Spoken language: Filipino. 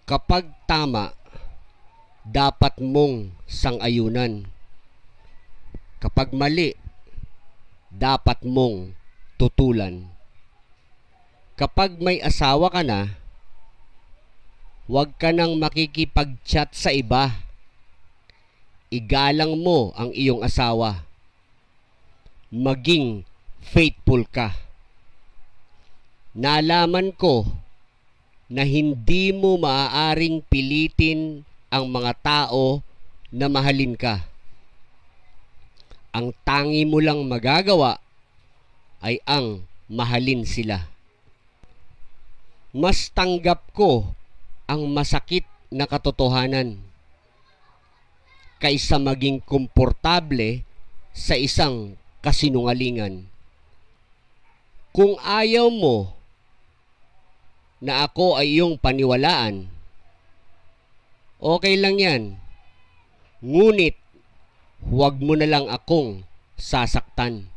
Kapag tama, dapat mong sang-ayunan. Kapag mali, dapat mong tutulan. Kapag may asawa ka na, huwag ka nang makikipag-chat sa iba. Igalang mo ang iyong asawa. Maging faithful ka. Nalaman ko na hindi mo maaaring pilitin ang mga tao na mahalin ka. Ang tangi mo lang magagawa ay ang mahalin sila. Mas tanggap ko ang masakit na katotohanan kaysa maging komportable sa isang kasinungalingan. Kung ayaw mo na ako ay iyong paniwalaan, okay lang yan. Ngunit huwag mo na lang akong sasaktan.